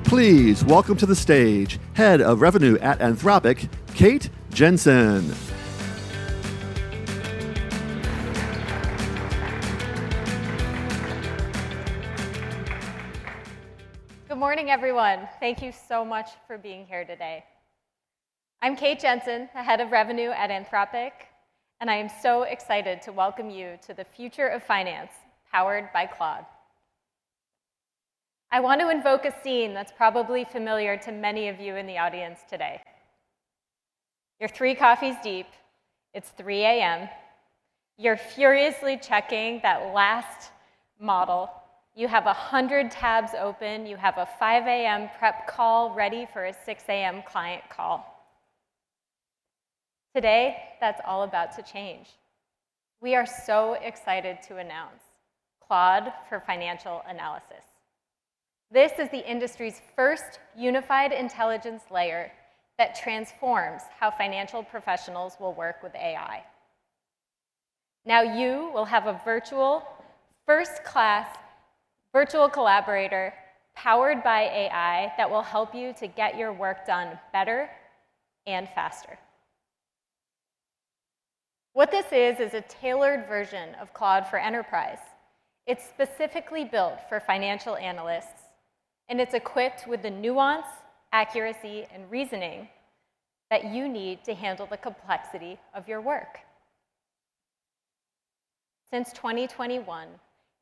Please welcome to the stage, Head of Revenue at Anthropic, Kate Jensen. Good morning, everyone. Thank you so much for being here today. I'm Kate Jensen, the Head of Revenue at Anthropic, and I am so excited to welcome you to the future of finance, powered by Claude. I want to invoke a scene that's probably familiar to many of you in the audience today. You're 3 coffees deep, it's 3 a.m., you're furiously checking that last model, you have 100 tabs open, you have a 5 a.m. prep call ready for a 6 a.m. client call. Today, that's all about to change. We are so excited to announce Claude for Financial Analysis. This is the industry's first unified intelligence layer that transforms how financial professionals will work with AI. Now you will have a virtual, first-class virtual collaborator powered by AI that will help you to get your work done better and faster. What this is a tailored version of Claude for Enterprise. It's specifically built for financial analysts, and it's equipped with the nuance, accuracy, and reasoning that you need to handle the complexity of your work. Since 2021,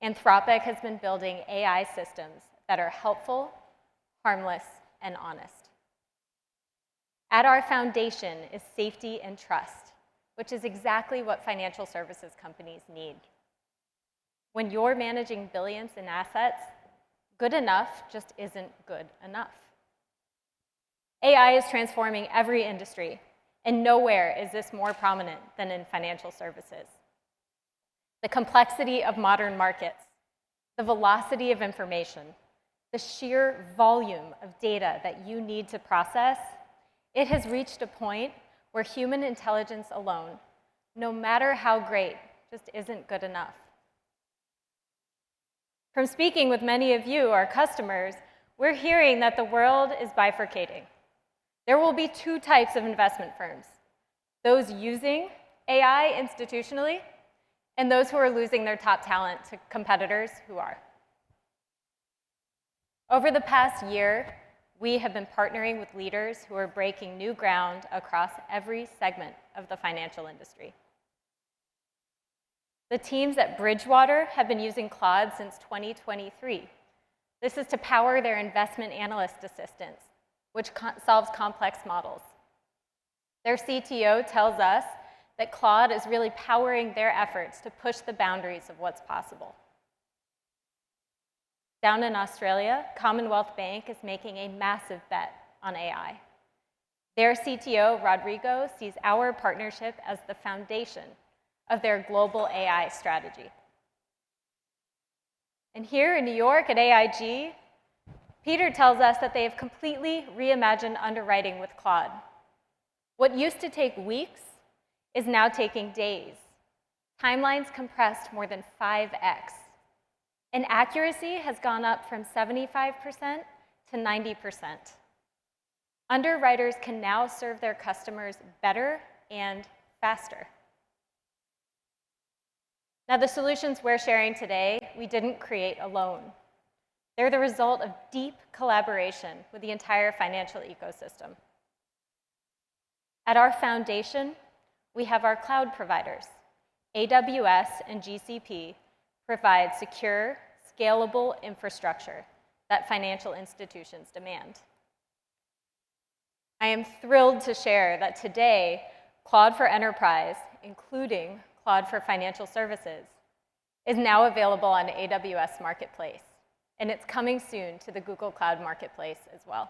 Anthropic has been building AI systems that are helpful, harmless, and honest. At our foundation is safety and trust, which is exactly what financial services companies need. When you're managing billions in assets, good enough just isn't good enough. AI is transforming every industry, and nowhere is this more prominent than in financial services. The complexity of modern markets, the velocity of information, the sheer volume of data that you need to process, it has reached a point where human intelligence alone, no matter how great, just isn't good enough. From speaking with many of you, our customers, we're hearing that the world is bifurcating. There will be 2 types of investment firms: those using AI institutionally, and those who are losing their top talent to competitors who are. Over the past year, we have been partnering with leaders who are breaking new ground across every segment of the financial industry. The teams at Bridgewater have been using Claude since 2023. This is to power their investment analyst assistants, which solves complex models. Their CTO tells us that Claude is really powering their efforts to push the boundaries of what's possible. Down in Australia, Commonwealth Bank is making a massive bet on AI. Their CTO, Rodrigo, sees our partnership as the foundation of their global AI strategy. And here in New York at AIG, Peter tells us that they have completely reimagined underwriting with Claude. What used to take weeks is now taking days. Timelines compressed more than 5x. And accuracy has gone up from 75% to 90%. Underwriters can now serve their customers better and faster. Now, the solutions we're sharing today, we didn't create alone. They're the result of deep collaboration with the entire financial ecosystem. At our foundation, we have our cloud providers. AWS and GCP provide secure, scalable infrastructure that financial institutions demand. I am thrilled to share that today, Claude for Enterprise, including Claude for Financial Services, is now available on AWS Marketplace, and it's coming soon to the Google Cloud Marketplace as well.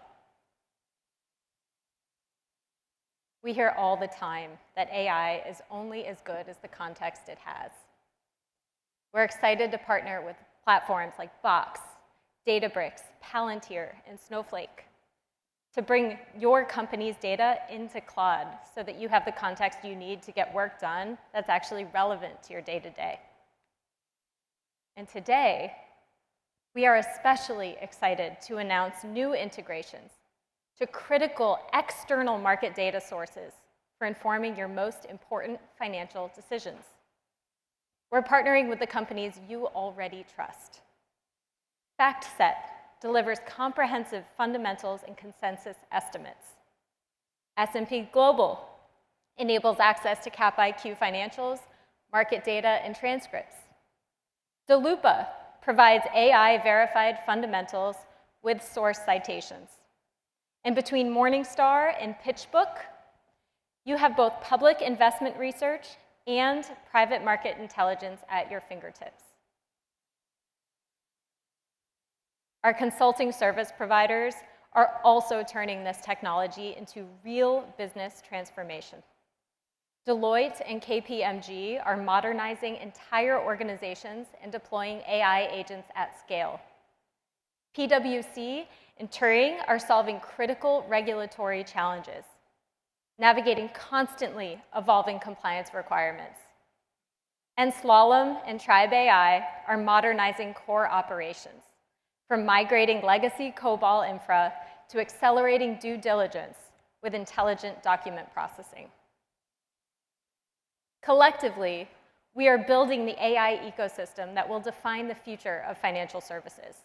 We hear all the time that AI is only as good as the context it has. We're excited to partner with platforms like Box, Databricks, Palantir, and Snowflake to bring your company's data into Claude so that you have the context you need to get work done that's actually relevant to your day-to-day. And today, we are especially excited to announce new integrations to critical external market data sources for informing your most important financial decisions. We're partnering with the companies you already trust. FactSet delivers comprehensive fundamentals and consensus estimates. S&P Global enables access to Cap IQ financials, market data, and transcripts. Delupa provides AI-verified fundamentals with source citations. And between Morningstar and PitchBook, you have both public investment research and private market intelligence at your fingertips. Our consulting service providers are also turning this technology into real business transformation. Deloitte and KPMG are modernizing entire organizations and deploying AI agents at scale. PwC and Turing are solving critical regulatory challenges, navigating constantly evolving compliance requirements. And Slalom and Tribe AI are modernizing core operations, from migrating legacy COBOL infra to accelerating due diligence with intelligent document processing. Collectively, we are building the AI ecosystem that will define the future of financial services.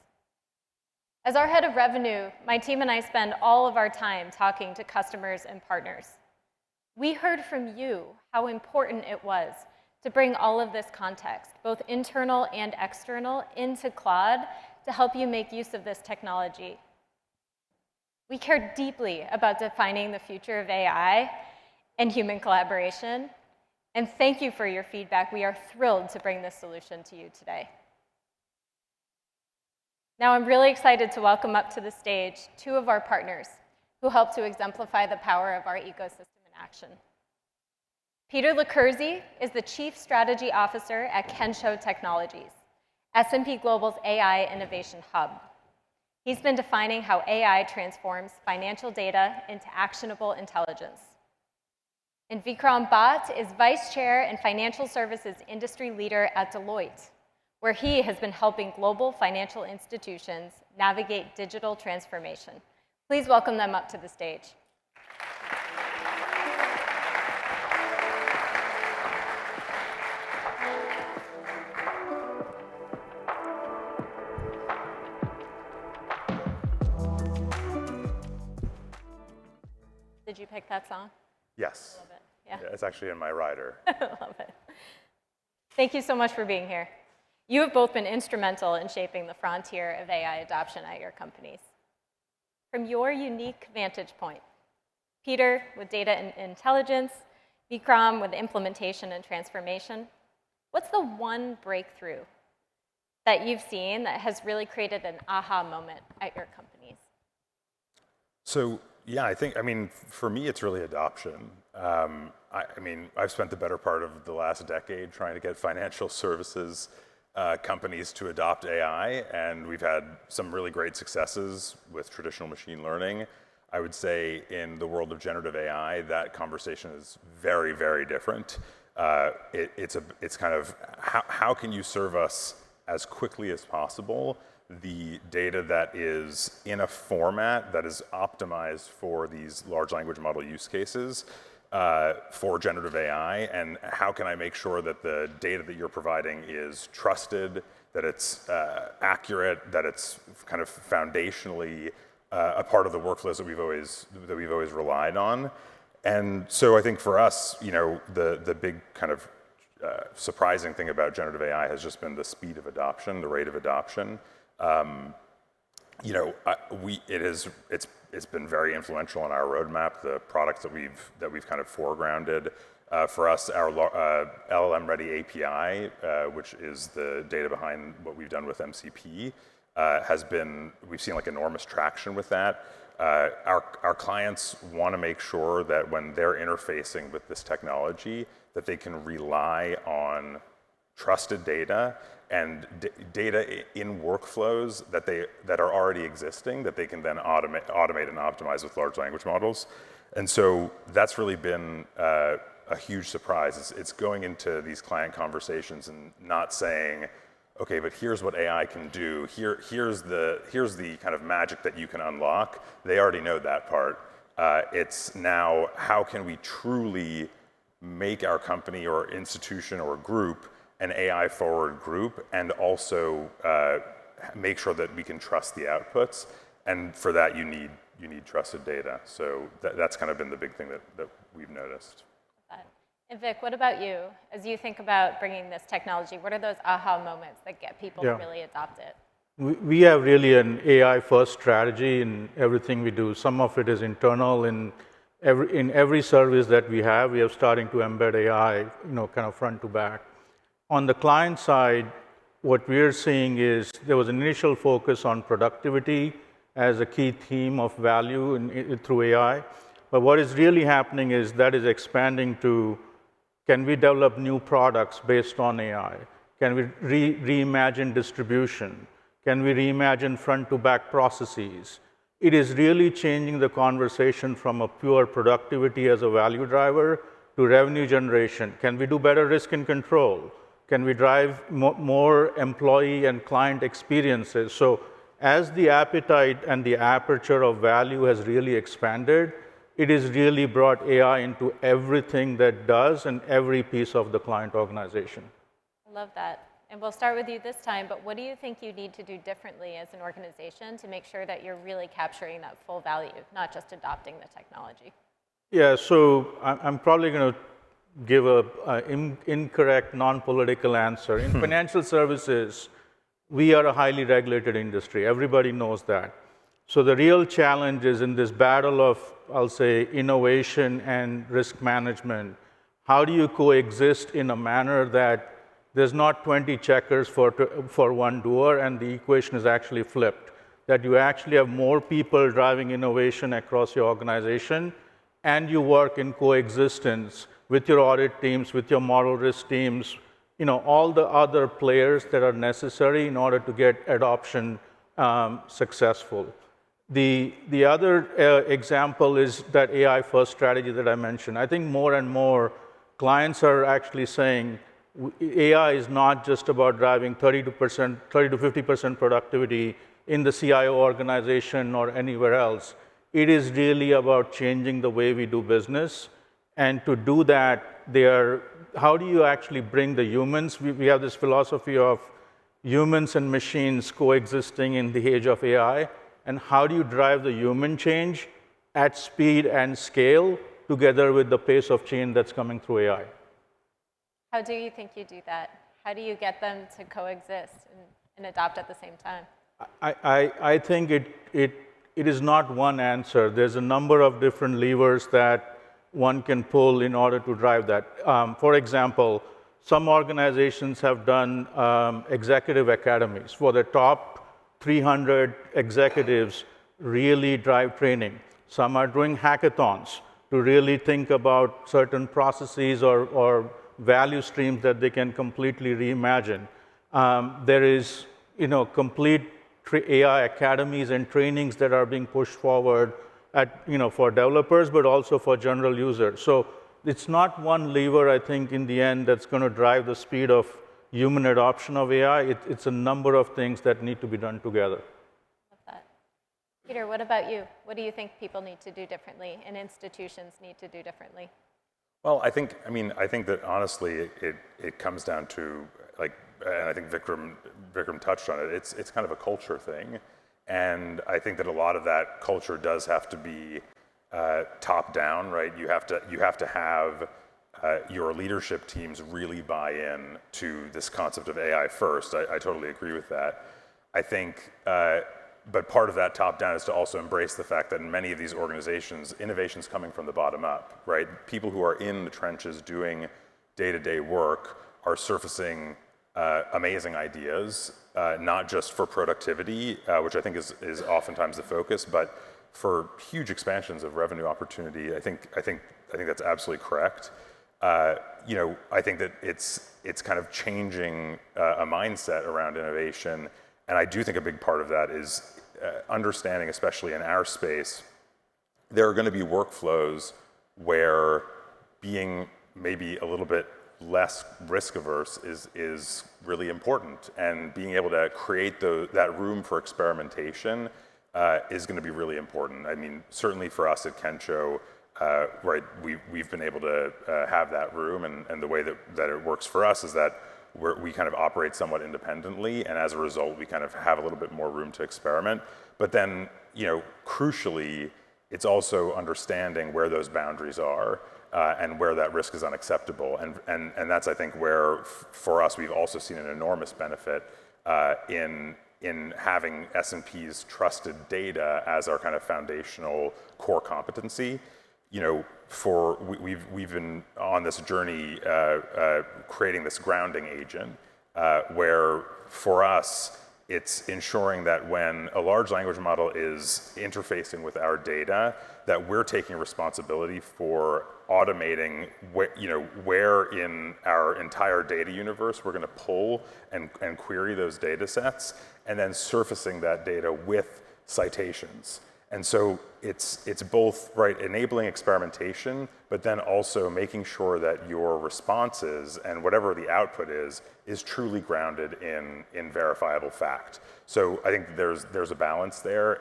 As our head of revenue, my team and I spend all of our time talking to customers and partners. We heard from you how important it was to bring all of this context, both internal and external, into Claude to help you make use of this technology. We care deeply about defining the future of AI and human collaboration. And thank you for your feedback. We are thrilled to bring this solution to you today. Now I'm really excited to welcome up to the stage two of our partners who help to exemplify the power of our ecosystem in action. Peter Licurzi is the Chief Strategy Officer at Kensho Technologies, S&P Global's AI Innovation Hub. He's been defining how AI transforms financial data into actionable intelligence. And Vikram Bhatt is Vice Chair and Financial Services Industry Leader at Deloitte, where he has been helping global financial institutions navigate digital transformation. Please welcome them up to the stage. Did you pick that song? Yes. I love it. Yeah. It's actually in my rider. I love it. Thank you so much for being here. You have both been instrumental in shaping the frontier of AI adoption at your companies. From your unique vantage point, Peter with data and intelligence, Vikram with implementation and transformation, what's the one breakthrough that you've seen that has really created an aha moment at your companies? So, yeah, for me, it's really adoption. I've spent the better part of the last decade trying to get financial services companies to adopt AI, and we've had some really great successes with traditional machine learning. I would say in the world of generative AI, that conversation is very, very different. It's kind of how can you serve us as quickly as possible the data that is in a format that is optimized for these large language model use cases for generative AI, and how can I make sure that the data that you're providing is trusted, that it's accurate, that it's kind of foundationally a part of the workflows that we've always relied on. And so I think for us, the big kind of surprising thing about generative AI has just been the speed of adoption, the rate of adoption. It's been very influential in our roadmap. The products that we've kind of foregrounded for us, our LLM-ready API, which is the data behind what we've done with MCP, we've seen like enormous traction with that. Our clients want to make sure that when they're interfacing with this technology, that they can rely on trusted data and data in workflows that are already existing that they can then automate and optimize with large language models. And so that's really been a huge surprise. It's going into these client conversations and not saying, okay, but here's what AI can do. Here's the kind of magic that you can unlock. They already know that part. It's now how can we truly make our company or institution or group an AI forward group, and also make sure that we can trust the outputs. And for that, you need trusted data. So that's kind of been the big thing that we've noticed. And Vic, what about you? As you think about bringing this technology, what are those aha moments that get people to really adopt it? We have really an AI-first strategy in everything we do. Some of it is internal. In every service that we are starting to embed AI, kind of front to back. On the client side, what we're seeing is there was an initial focus on productivity as a key theme of value through AI. But what is really happening is that is expanding to, can we develop new products based on AI? Can we reimagine distribution? Can we reimagine front-to-back processes? It is really changing the conversation from a pure productivity as a value driver to revenue generation. Can we do better risk and control? Can we drive more employee and client experiences? So as the appetite and the aperture of value has really expanded, it has really brought AI into everything that does and every piece of the client organization. I love that. And we'll start with you this time, but what do you think you need to do differently as an organization to make sure that you're really capturing that full value, not just adopting the technology? Yeah, so I'm probably going to give an incorrect, non-political answer. In financial services, we are a highly regulated industry. Everybody knows that. So the real challenge is in this battle of, I'll say, innovation and risk management. How do you coexist in a manner that there's not 20 checkers for one doer, and the equation is actually flipped, that you actually have more people driving innovation across your organization, and you work in coexistence with your audit teams, with your model risk teams, all the other players that are necessary in order to get adoption successful. The other example is that AI-first strategy that I mentioned. I think more and more clients are actually saying, AI is not just about driving 30 to 50% productivity in the CIO organization or anywhere else. It is really about changing the way we do business. And to do that, how do you actually bring the humans? We have this philosophy of humans and machines coexisting in the age of AI. And how do you drive the human change at speed and scale together with the pace of change that's coming through AI? How do you think you do that? How do you get them to coexist and adopt at the same time? I think it is not one answer. There's a number of different levers that one can pull in order to drive that. For example, some organizations have done executive academies for the top 300 executives, really drive training. Some are doing hackathons to really think about certain processes or value streams that they can completely reimagine. There is, complete AI academies and trainings that are being pushed forward for developers, but also for general users. So it's not one lever, I think, in the end that's going to drive the speed of human adoption of AI. It's a number of things that need to be done together. Love that. Peter, what about you? What do you think people need to do differently and institutions need to do differently? Well, I think that honestly, it comes down to, and I think Vikram touched on it. It's kind of a culture thing, and I think that a lot of that culture does have to be top down, right? You have to have your leadership teams really buy in to this concept of AI first. I totally agree with that. I think. But part of that top-down is to also embrace the fact that in many of these organizations, innovation's coming from the bottom up, right? People who are in the trenches doing day-to-day work are surfacing amazing ideas, not just for productivity, which I think is oftentimes the focus, but for huge expansions of revenue opportunity. I think that's absolutely correct. I think that it's kind of changing a mindset around innovation. And I do think a big part of that is understanding, especially in our space, there are going to be workflows where being maybe a little bit less risk averse is really important. And being able to create that room for experimentation is going to be really important. I mean, certainly for us at Kensho, right, we've been able to have that room, and the way that it works for us is that we kind of operate somewhat independently, and as a result, we kind of have a little bit more room to experiment. But then, crucially, it's also understanding where those boundaries are and where that risk is unacceptable. And that's, I think, where, for us, we've also seen an enormous benefit in having S&P's trusted data as our kind of foundational core competency. We've been on this journey creating this grounding agent where, for us, it's ensuring that when a large language model is interfacing with our data, that we're taking responsibility for automating where in our entire data universe we're going to pull and query those data sets, and then surfacing that data with citations. And so it's both, right, enabling experimentation, but then also making sure that your responses and whatever the output is truly grounded in verifiable fact. So I think there's a balance there,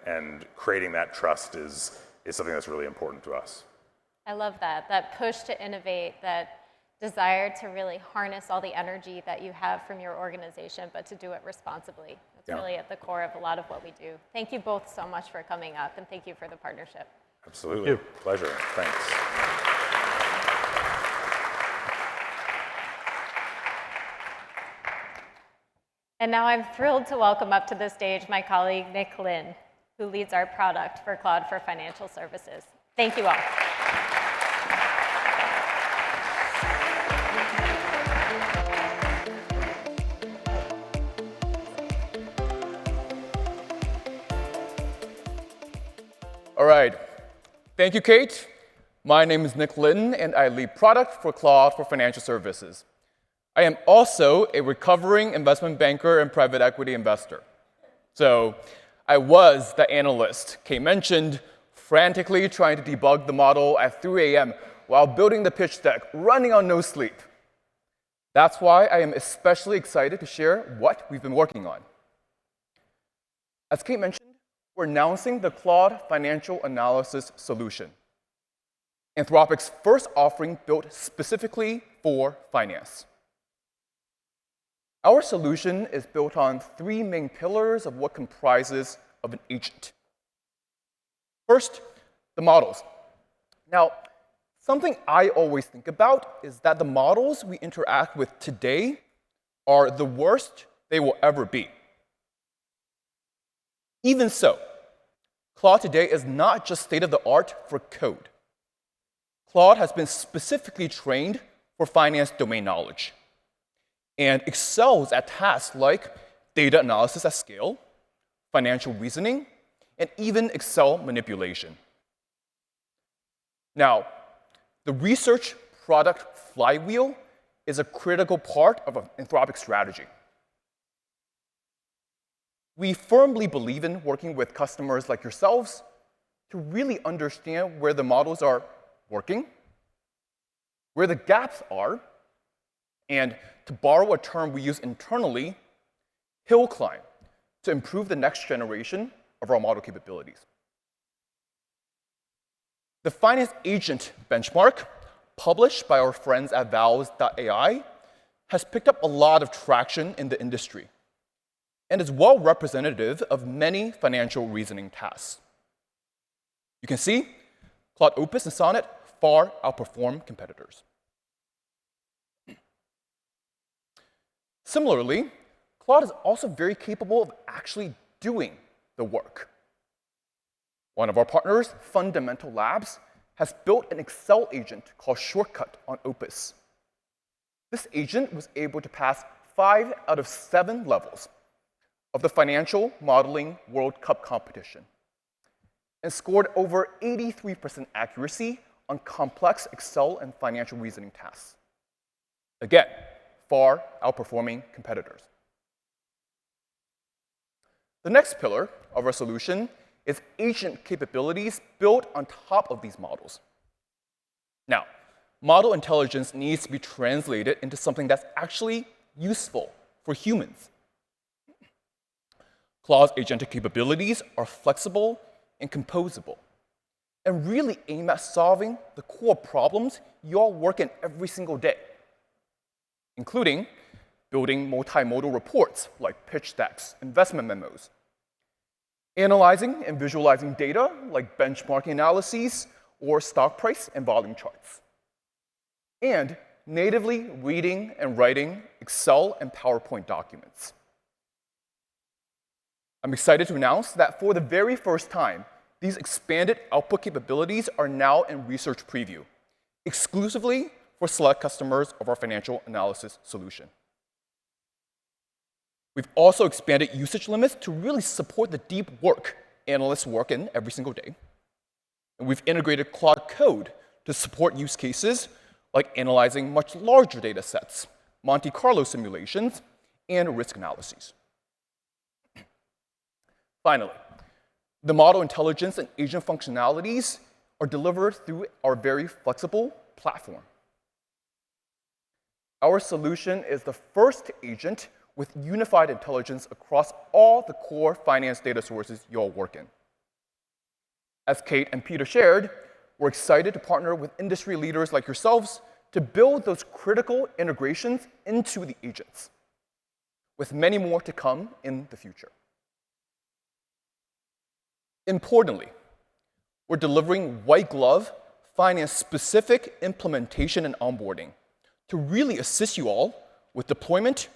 and creating that trust is something that's really important to us. I love that push to innovate, that desire to really harness all the energy that you have from your organization, but to do it responsibly. It's really at the core of a lot of what we do. Thank you both so much for coming up, and thank you for the partnership. Absolutely. Pleasure. Thanks. And now I'm thrilled to welcome up to the stage my colleague, Nick Lin, who leads our product for Claude for Financial Services. Thank you all. All right. Thank you, Kate. My name is Nick Litton, and I lead product for Claude for Financial Services. I am also a recovering investment banker and private equity investor. So I was the analyst Kate mentioned, frantically trying to debug the model at 3 a.m. while building the pitch deck, running on no sleep. That's why I am especially excited to share what we've been working on. As Kate mentioned, we're announcing the Claude Financial Analysis solution, Anthropic's first offering built specifically for finance. Our solution is built on 3 main pillars of what comprises of an agent. First, the models. Now, something I always think about is that the models we interact with today are the worst they will ever be. Even so, Claude today is not just state-of-the-art for code. Claude has been specifically trained for finance domain knowledge and excels at tasks like data analysis at scale, financial reasoning, and even Excel manipulation. Now, the research product flywheel is a critical part of Anthropic's strategy. We firmly believe in working with customers like yourselves to really understand where the models are working, where the gaps are, and to borrow a term we use internally, hill climb, to improve the next generation of our model capabilities. The Finance Agent benchmark, published by our friends at Vals.ai, has picked up a lot of traction in the industry and is well representative of many financial reasoning tasks. You can see Claude Opus and Sonnet far outperform competitors. Similarly, Claude is also very capable of actually doing the work. One of our partners, Fundamental Labs, has built an Excel agent called Shortcut on Opus. This agent was able to pass 5 out of 7 levels of the Financial Modeling World Cup competition and scored over 83% accuracy on complex Excel and financial reasoning tasks. Again, far outperforming competitors. The next pillar of our solution is agent capabilities built on top of these models. Now, model intelligence needs to be translated into something that's actually useful for humans. Claude's agentic capabilities are flexible and composable, and really aim at solving the core problems you all work in every single day, including building multimodal reports like pitch decks, investment memos, analyzing and visualizing data like benchmarking analyses or stock price and volume charts, and natively reading and writing Excel and PowerPoint documents. I'm excited to announce that for the very first time, these expanded output capabilities are now in research preview, exclusively for select customers of our financial analysis solution. We've also expanded usage limits to really support the deep work analysts work in every single day. And we've integrated Claude Code to support use cases like analyzing much larger data sets, Monte Carlo simulations, and risk analyses. Finally, the model intelligence and agent functionalities are delivered through our very flexible platform. Our solution is the first agent with unified intelligence across all the core finance data sources you all work in. As Kate and Peter shared, we're excited to partner with industry leaders like yourselves to build those critical integrations into the agents, with many more to come in the future. Importantly, we're delivering white glove, finance-specific implementation and onboarding to really assist you all with deployment,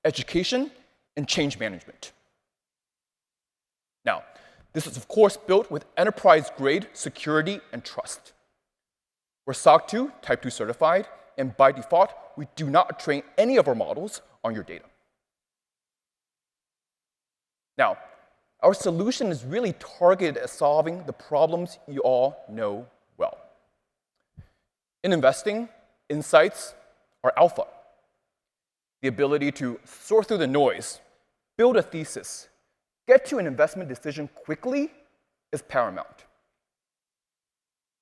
education, and change management. Now, this is of course built with enterprise-grade security and trust. We're SOC 2 Type 2 certified, and by default, we do not train any of our models on your data. Now, our solution is really targeted at solving the problems you all know well. In investing, insights are alpha. The ability to sort through the noise, build a thesis, get to an investment decision quickly is paramount.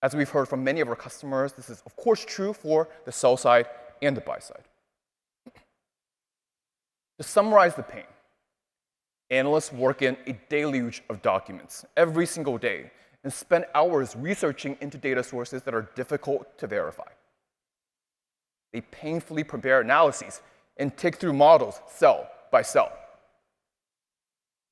As we've heard from many of our customers, this is of course true for the sell side and the buy side. To summarize the pain, analysts work in a deluge of documents every single day and spend hours researching into data sources that are difficult to verify. They painfully prepare analyses and tick through models cell by cell.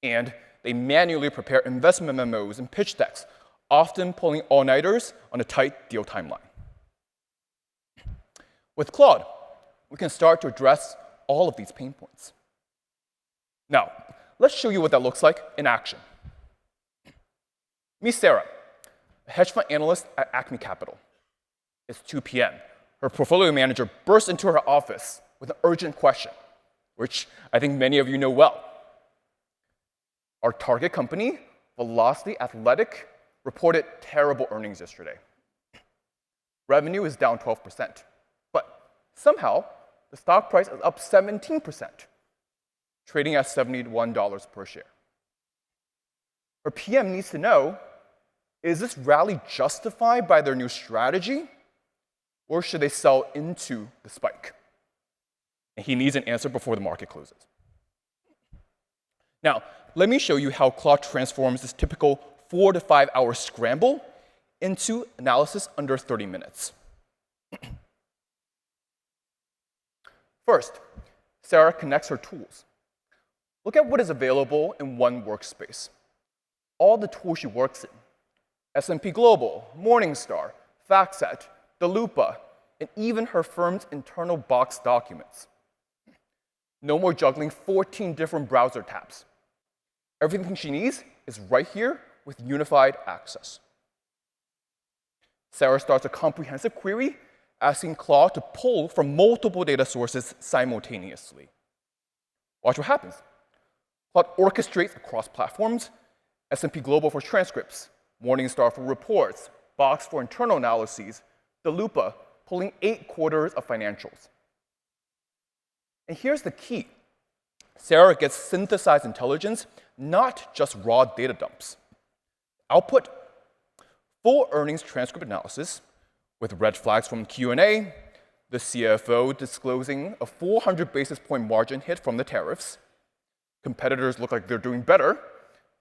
And they manually prepare investment memos and pitch decks, often pulling all-nighters on a tight deal timeline. With Claude, we can start to address all of these pain points. Now, let's show you what that looks like in action. Meet Sarah, a hedge fund analyst at Acme Capital. It's 2 p.m. Her portfolio manager bursts into her office with an urgent question, which I think many of you know well. Our target company, Velocity Athletic, reported terrible earnings yesterday. Revenue is down 12%, but somehow the stock price is up 17%, trading at $71 per share. Our PM needs to know, is this rally justified by their new strategy, or should they sell into the spike? And he needs an answer before the market closes. Now, let me show you how Claude transforms this typical 4 to 5 hour scramble into analysis under 30 minutes. First, Sarah connects her tools. Look at what is available in one workspace. All the tools she works in: S&P Global, Morningstar, FactSet, DeLupa, and even her firm's internal box documents. No more juggling 14 different browser tabs. Everything she needs is right here with unified access. Sarah starts a comprehensive query asking Claude to pull from multiple data sources simultaneously. Watch what happens. Claude orchestrates across platforms: S&P Global for transcripts, Morningstar for reports, Box for internal analyses, DeLupa pulling 8 quarters of financials. And here's the key. Sarah gets synthesized intelligence, not just raw data dumps. Output: full earnings transcript analysis with red flags from Q&A, the CFO disclosing a 400 basis point margin hit from the tariffs. Competitors look like they're doing better.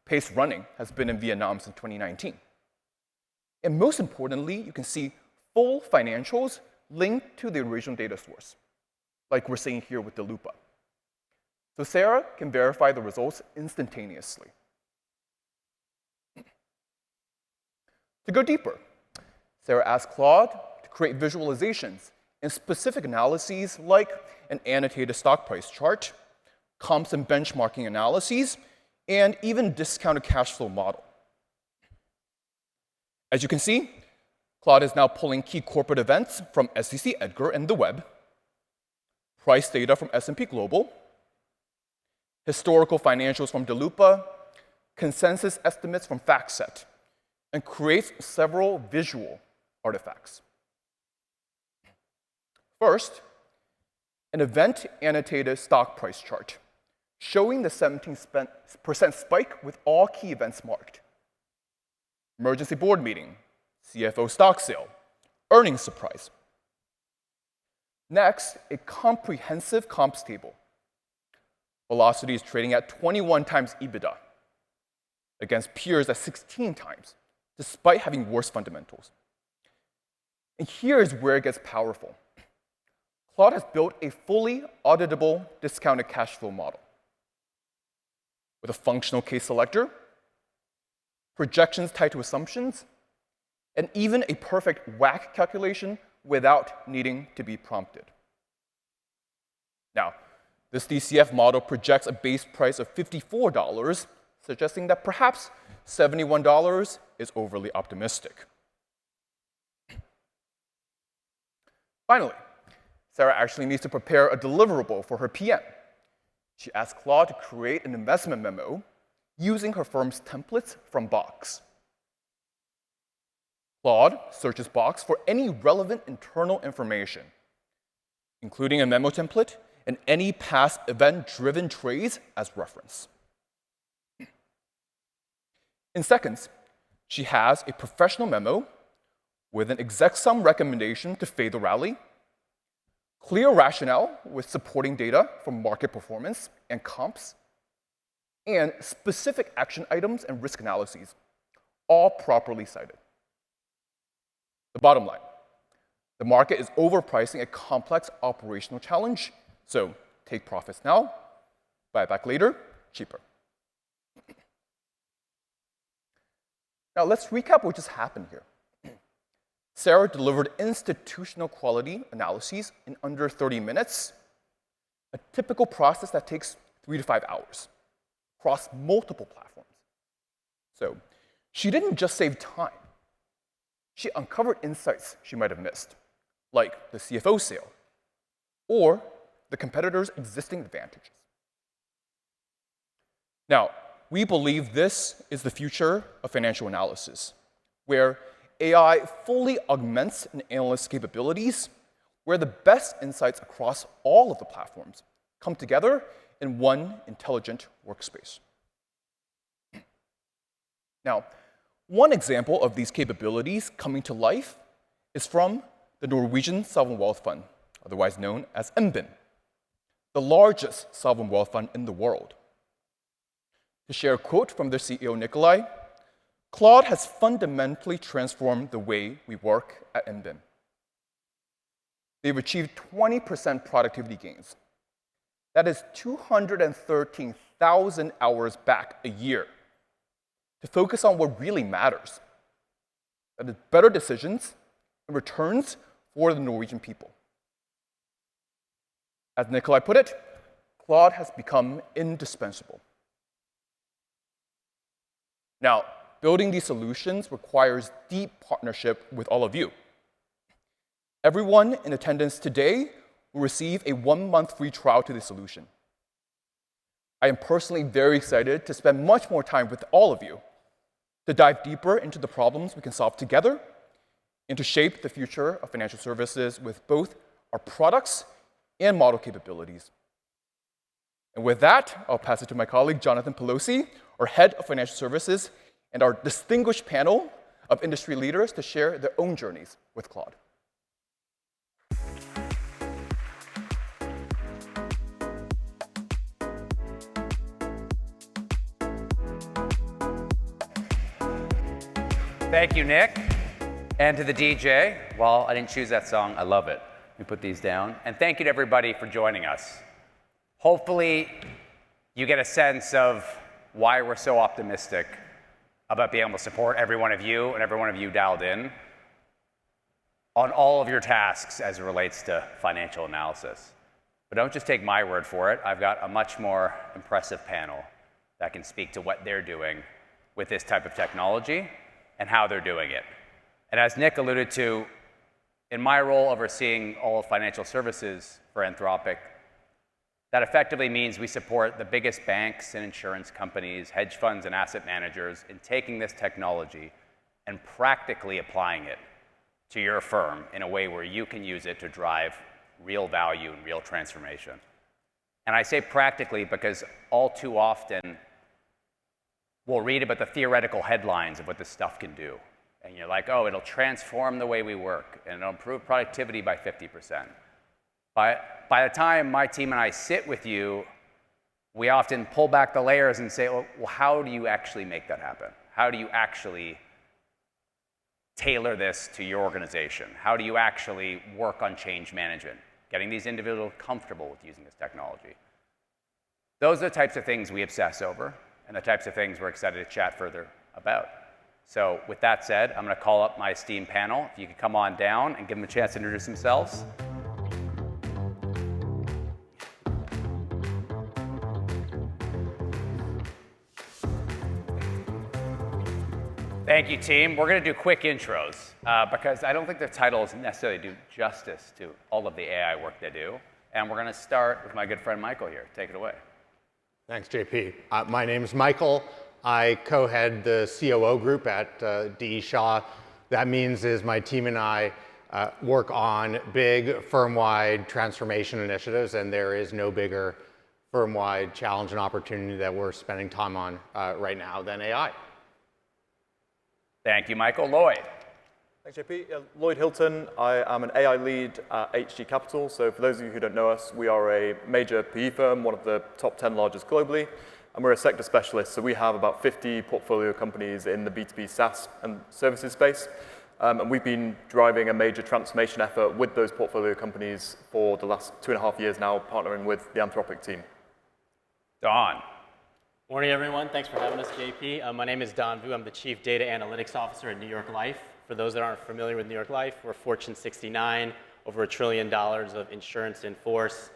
Pace running has been in Vietnam since 2019. And most importantly, you can see full financials linked to the original data source, like we're seeing here with the Lupa. So Sarah can verify the results instantaneously. To go deeper, Sarah asked Claude to create visualizations and specific analyses like an annotated stock price chart, comps and benchmarking analyses, and even discounted cash flow model. As you can see, Claude is now pulling key corporate events from SEC Edgar and the web, price data from S&P Global, historical financials from Delupa, consensus estimates from FactSet, and creates several visual artifacts. First, an event-annotated stock price chart showing the 17% spike with all key events marked. Emergency board meeting, CFO stock sale, earnings surprise. Next, a comprehensive comps table. Velocity is trading at 21 times EBITDA against peers at 16 times, despite having worse fundamentals. And here's where it gets powerful. Claude has built a fully auditable discounted cash flow model with a functional case selector, projections tied to assumptions, and even a perfect WACC calculation without needing to be prompted. Now, this DCF model projects a base price of $54, suggesting that perhaps $71 is overly optimistic. Finally, Sarah actually needs to prepare a deliverable for her PM. She asked Claude to create an investment memo using her firm's templates from Box. Claude searches Box for any relevant internal information, including a memo template and any past event-driven trades as reference. In seconds, she has a professional memo with an exec sum recommendation to fade the rally, clear rationale with supporting data from market performance and comps, and specific action items and risk analyses, all properly cited. The bottom line, the market is overpricing a complex operational challenge, so take profits now, buy back later, cheaper. Now let's recap what just happened here. Sarah delivered institutional quality analyses in under 30 minutes, a typical process that takes 3 to 5 hours across multiple platforms. So she didn't just save time. She uncovered insights she might have missed, like the CFO sale or the competitor's existing advantages. Now, we believe this is the future of financial analysis, where AI fully augments an analyst's capabilities, where the best insights across all of the platforms come together in one intelligent workspace. Now, one example of these capabilities coming to life is from the Norwegian Sovereign Wealth Fund, otherwise known as NBIM, the largest sovereign wealth fund in the world. To share a quote from their CEO, Nikolai, Claude has fundamentally transformed the way we work at NBIM. They've achieved 20% productivity gains. That is 213,000 hours back a year to focus on what really matters. That is better decisions and returns for the Norwegian people. As Nikolai put it, Claude has become indispensable. Now, building these solutions requires deep partnership with all of you. Everyone in attendance today will receive a 1-month free trial to the solution. I am personally very excited to spend much more time with all of you to dive deeper into the problems we can solve together and to shape the future of financial services with both our products and model capabilities. And with that, I'll pass it to my colleague, Jonathan Pelosi, our head of financial services, and our distinguished panel of industry leaders to share their own journeys with Claude. Thank you, Nick. And to the DJ, well, I didn't choose that song. I love it. Let me put these down. And thank you to everybody for joining us. Hopefully, you get a sense of why we're so optimistic about being able to support every one of you and every one of you dialed in on all of your tasks as it relates to financial analysis. But don't just take my word for it. I've got a much more impressive panel that can speak to what they're doing with this type of technology and how they're doing it. And as Nick alluded to, in my role overseeing all of financial services for Anthropic, that effectively means we support the biggest banks and insurance companies, hedge funds and asset managers in taking this technology and practically applying it to your firm in a way where you can use it to drive real value and real transformation. And I say practically because all too often we'll read about the theoretical headlines of what this stuff can do. And you're like, oh, it'll transform the way we work and it'll improve productivity by 50%. By the time my team and I sit with you, we often pull back the layers and say, well, how do you actually make that happen? How do you actually tailor this to your organization? How do you actually work on change management, getting these individuals comfortable with using this technology? Those are the types of things we obsess over and the types of things we're excited to chat further about. So with that said, I'm going to call up my esteemed panel. If you could come on down and give them a chance to introduce themselves. Thank you, team. We're going to do quick intros because I don't think their titles necessarily do justice to all of the AI work they do. And we're going to start with my good friend Michael here. Take it away. Thanks, JP. My name is Michael. I co-head the COO group at D. Shaw. That means is my team and I work on big firm-wide transformation initiatives, and there is no bigger firm-wide challenge and opportunity that we're spending time on right now than AI. Thank you, Michael. Lloyd. Thanks, JP. Lloyd Hilton. I am an AI lead at HG Capital. So for those of you who don't know us, we are a major PE firm, one of the top 10 largest globally. And we're a sector specialist. So we have about 50 portfolio companies in the B2B SaaS and services space. And we've been driving a major transformation effort with those portfolio companies for the last 2.5 years now, partnering with the Anthropic team. Don. Morning, everyone. Thanks for having us, JP. My name is Don Vu. I'm the Chief Data Analytics Officer at New York Life. For those that aren't familiar with New York Life, we're Fortune 69, over $1 trillion of insurance in force,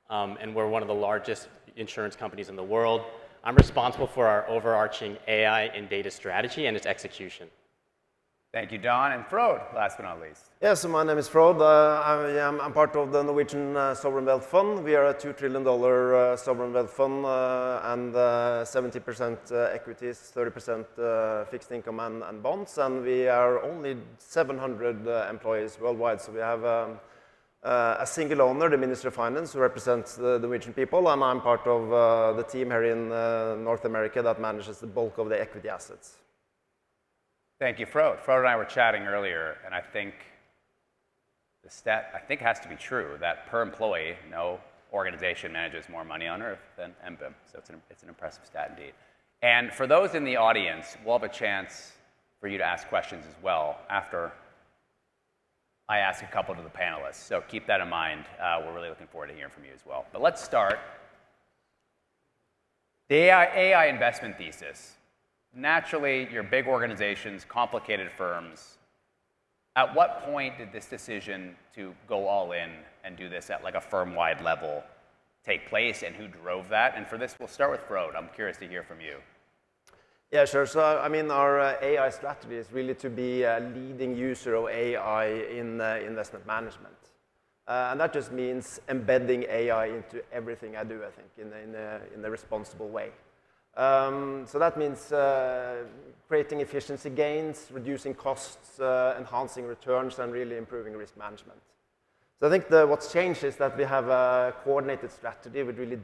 and we're one of the largest insurance companies in the world. I'm responsible for our overarching AI and data strategy and its execution. Thank you, Don. And Frode, last but not least. Yes, so my name is Frode. I'm part of the Norwegian Sovereign Wealth Fund. We are a $2 trillion sovereign wealth fund and 70% equities, 30% fixed income and bonds. And we are only 700 employees worldwide. So we have a single owner, the Minister of Finance, who represents the Norwegian people. And I'm part of the team here in North America that manages the bulk of the equity assets. Thank you, Frode. Frode and I were chatting earlier, and I think the stat has to be true that per employee, no organization manages more money on earth than MBIM. So it's an impressive stat indeed. And for those in the audience, we'll have a chance for you to ask questions as well after I ask a couple to the panelists. So keep that in mind. We're really looking forward to hearing from you as well. But let's start. The AI investment thesis. Naturally, you're big organizations, complicated firms. At what point did this decision to go all in and do this at like a firm-wide level take place, and who drove that? And for this, we'll start with Frode. I'm curious to hear from you. Yeah, sure. So, I mean, our AI strategy is really to be a leading user of AI in investment management. And that just means embedding AI into everything I do, I think, in a responsible way. So that means creating efficiency gains, reducing costs, enhancing returns, and really improving risk management. So I think what's changed is that we have a coordinated strategy with really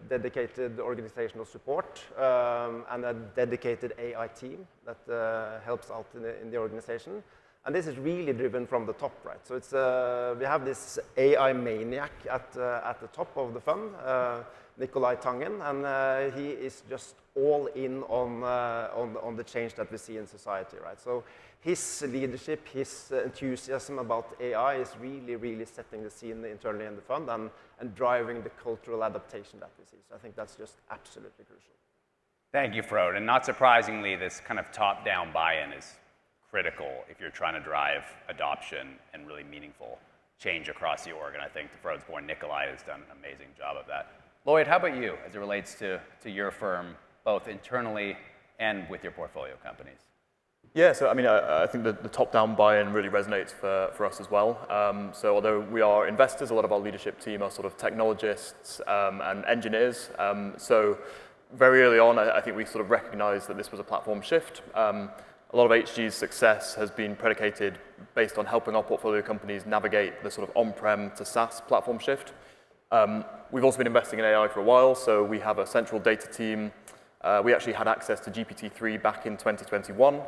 dedicated organizational support and a dedicated AI team that helps out in the organization. And this is really driven from the top, right? So it's, we have this AI maniac at the top of the fund, Nikolai Tangen, and he is just all in on the change that we see in society, right? So his leadership, his enthusiasm about AI is really, really setting the scene internally in the fund and driving the cultural adaptation that we see. So I think that's just absolutely crucial. Thank you, Frode. And not surprisingly, this kind of top-down buy-in is critical if you're trying to drive adoption and really meaningful change across the org. And I think to Frode's point, Nikolai has done an amazing job of that. Lloyd, how about you as it relates to your firm, both internally and with your portfolio companies? Yeah, so I mean, I think the top-down buy-in really resonates for us as well. So although we are investors, a lot of our leadership team are sort of technologists and engineers. So very early on, I think we sort of recognized that this was a platform shift. A lot of HG's success has been predicated based on helping our portfolio companies navigate the sort of on-prem to SaaS platform shift. We've also been investing in AI for a while, so we have a central data team. We actually had access to GPT-3 back in 2021.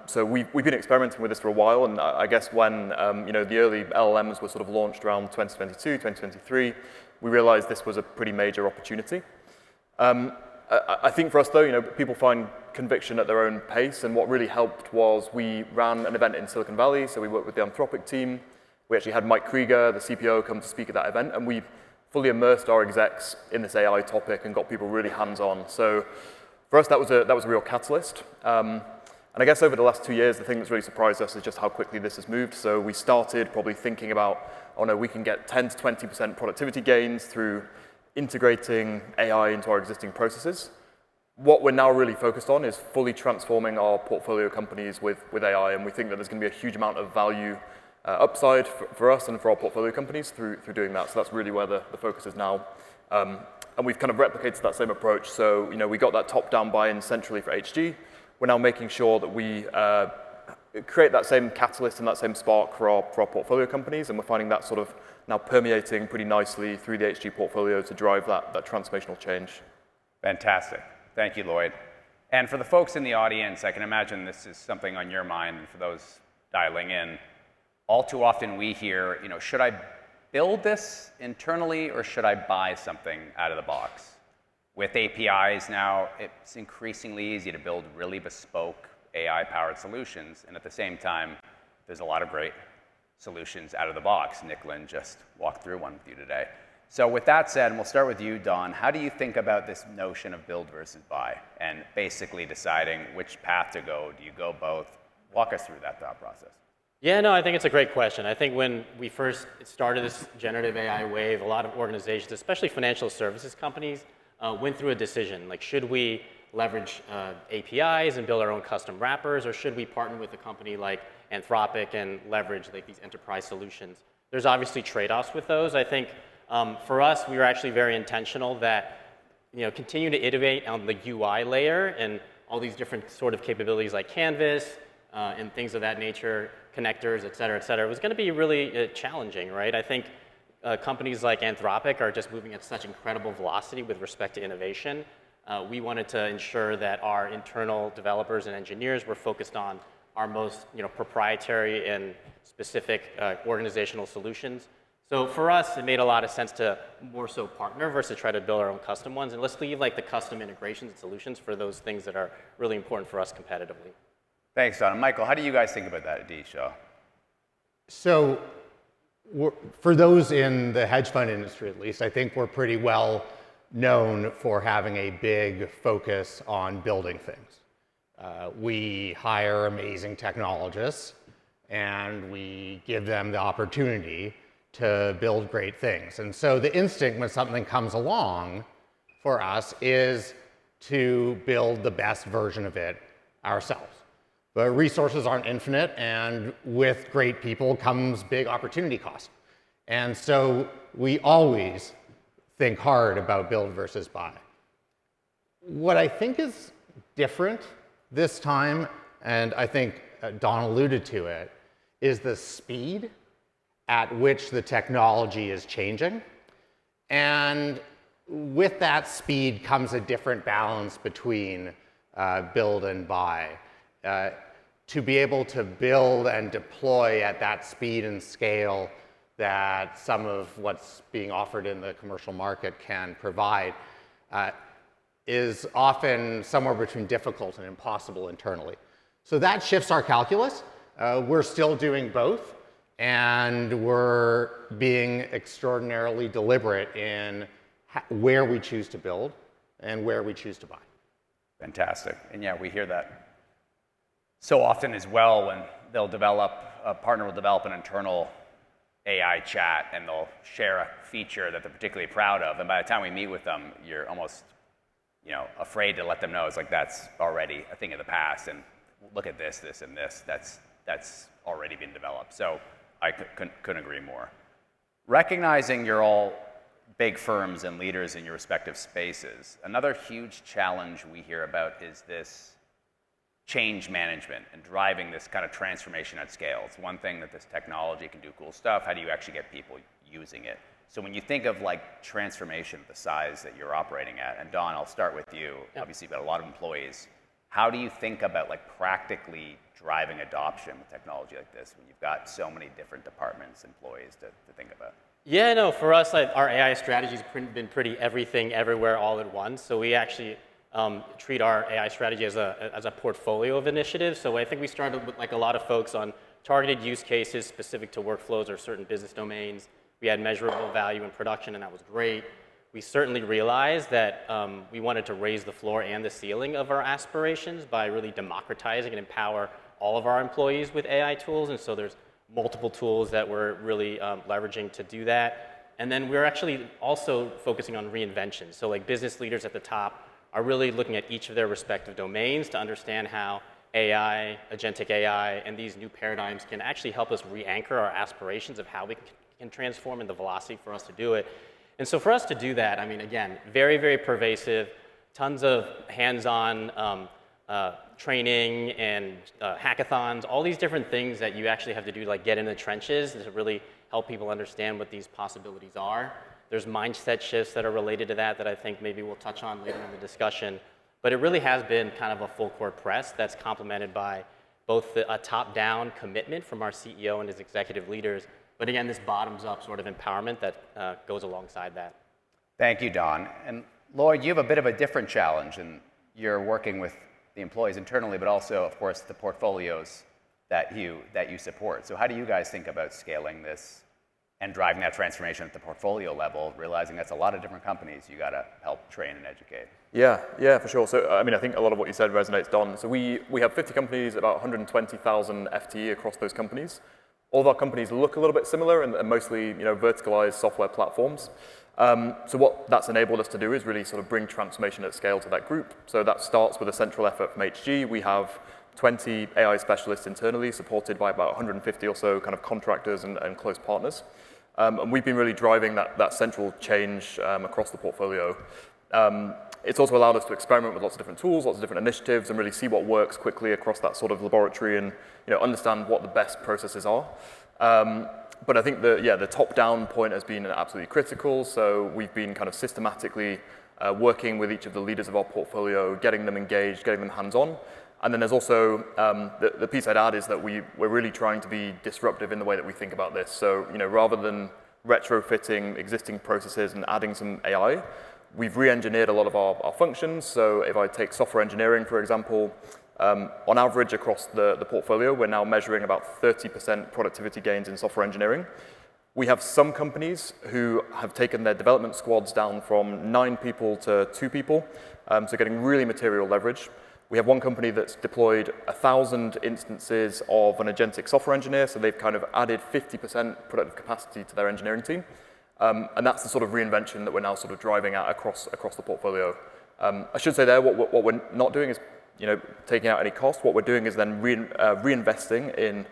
So we've been experimenting with this for a while, and I guess when the early LLMs were sort of launched around 2022, 2023, we realized this was a pretty major opportunity. I think for us, though, people find conviction at their own pace, and what really helped was we ran an event in Silicon Valley, so we worked with the Anthropic team. We actually had Mike Krieger, the CPO, come to speak at that event, and we fully immersed our execs in this AI topic and got people really hands-on. So for us, that was a real catalyst. And I guess over the last 2 years, the thing that's really surprised us is just how quickly this has moved. So we started probably thinking about, oh no, we can get 10 to 20% productivity gains through integrating AI into our existing processes. What we're now really focused on is fully transforming our portfolio companies with AI, and we think that there's going to be a huge amount of value upside for us and for our portfolio companies through doing that. So that's really where the focus is now. And we've kind of replicated that same approach. So we got that top-down buy-in centrally for HG. We're now making sure that we create that same catalyst and that same spark for our portfolio companies, and we're finding that sort of now permeating pretty nicely through the HG portfolio to drive that transformational change. Fantastic. Thank you, Lloyd. And for the folks in the audience, I can imagine this is something on your mind, and for those dialing in, all too often we hear, should I build this internally or should I buy something out of the box? With APIs now, it's increasingly easy to build really bespoke AI-powered solutions, and at the same time, there's a lot of great solutions out of the box. Nick Lynn just walked through one with you today. So with that said, and we'll start with you, Don, how do you think about this notion of build versus buy and basically deciding which path to go? Do you go both? Walk us through that thought process. Yeah, no, I think it's a great question. I think when we first started this generative AI wave, a lot of organizations, especially financial services companies, went through a decision, like should we leverage APIs and build our own custom wrappers, or should we partner with a company like Anthropic and leverage like these enterprise solutions? There's obviously trade-offs with those. I think for us, we were actually very intentional that continue to iterate on the UI layer and all these different sort of capabilities like Canvas and things of that nature, connectors, et cetera, it was going to be really challenging, right? I think companies like Anthropic are just moving at such incredible velocity with respect to innovation. We wanted to ensure that our internal developers and engineers were focused on our most proprietary and specific organizational solutions. So for us, it made a lot of sense to more so partner versus try to build our own custom ones. And let's leave like the custom integrations and solutions for those things that are really important for us competitively. Thanks, Don. Michael, how do you guys think about that at D. Shaw? So for those in the hedge fund industry, at least, I think we're pretty well known for having a big focus on building things. We hire amazing technologists, and we give them the opportunity to build great things. And so the instinct when something comes along for us is to build the best version of it ourselves. But resources aren't infinite, and with great people comes big opportunity cost. And so we always think hard about build versus buy. What I think is different this time, and I think Don alluded to it, is the speed at which the technology is changing. And with that speed comes a different balance between build and buy. to be able to build and deploy at that speed and scale that some of what's being offered in the commercial market can provide is often somewhere between difficult and impossible internally. So that shifts our calculus. We're still doing both, and we're being extraordinarily deliberate in where we choose to build and where we choose to buy. Fantastic. And yeah, we hear that so often as well when a partner will develop an internal AI chat and they'll share a feature that they're particularly proud of. And by the time we meet with them, you're almost afraid to let them know. It's like, that's already a thing of the past. And look at this, this, and this. That's already been developed. So I couldn't agree more. Recognizing you're all big firms and leaders in your respective spaces, another huge challenge we hear about is this change management and driving this kind of transformation at scale. It's one thing that this technology can do cool stuff. How do you actually get people using it? So when you think of like transformation, the size that you're operating at, and Don, I'll start with you. Yep. Obviously, you've got a lot of employees. How do you think about like practically driving adoption with technology like this when you've got so many different departments, employees to think about? Yeah, no, for us, our AI strategy's been pretty everything, everywhere, all at once. So we actually treat our AI strategy as a portfolio of initiatives. So I think we started with like a lot of folks on targeted use cases specific to workflows or certain business domains. We had measurable value in production, and that was great. We certainly realized that we wanted to raise the floor and the ceiling of our aspirations by really democratizing and empower all of our employees with AI tools. And so there's multiple tools that we're really leveraging to do that. And then we're actually also focusing on reinvention. So like business leaders at the top are really looking at each of their respective domains to understand how AI, agentic AI, and these new paradigms can actually help us re-anchor our aspirations of how we can transform and the velocity for us to do it. And so for us to do that, I mean, again, very, very pervasive, tons of hands-on training and hackathons, all these different things that you actually have to do, like get in the trenches to really help people understand what these possibilities are. There's mindset shifts that are related to that I think maybe we'll touch on later in the discussion. But it really has been kind of a full court press that's complemented by both a top-down commitment from our CEO and his executive leaders, but again, this bottoms-up sort of empowerment that goes alongside that. Thank you, Don. And Lloyd, you have a bit of a different challenge, and you're working with the employees internally, but also, of course, the portfolios that you support. So how do you guys think about scaling this and driving that transformation at the portfolio level, realizing that's a lot of different companies you got to help train and educate? Yeah, for sure. So, I mean, I think a lot of what you said resonates, Don. So we have 50 companies, about 120,000 FTE across those companies. All of our companies look a little bit similar and mostly, verticalized software platforms. So what that's enabled us to do is really sort of bring transformation at scale to that group. So that starts with a central effort from HG. We have 20 AI specialists internally, supported by about 150 or so kind of contractors and close partners. And we've been really driving that central change across the portfolio. It's also allowed us to experiment with lots of different tools, lots of different initiatives, and really see what works quickly across that sort of laboratory and understand what the best processes are. But I think the top-down point has been absolutely critical. So we've been kind of systematically working with each of the leaders of our portfolio, getting them engaged, getting them hands-on. And then there's also, the piece I'd add is that we're really trying to be disruptive in the way that we think about this. So rather than retrofitting existing processes and adding some AI, we've re-engineered a lot of our functions. So if I take software engineering, for example, on average across the portfolio, we're now measuring about 30% productivity gains in software engineering. We have some companies who have taken their development squads down from 9 people to 2 people, so getting really material leverage. We have one company that's deployed 1,000 instances of an agentic software engineer, so they've kind of added 50% productive capacity to their engineering team. And that's the sort of reinvention that we're now sort of driving at across the portfolio. I should say there, what we're not doing is taking out any cost. What we're doing is then reinvesting in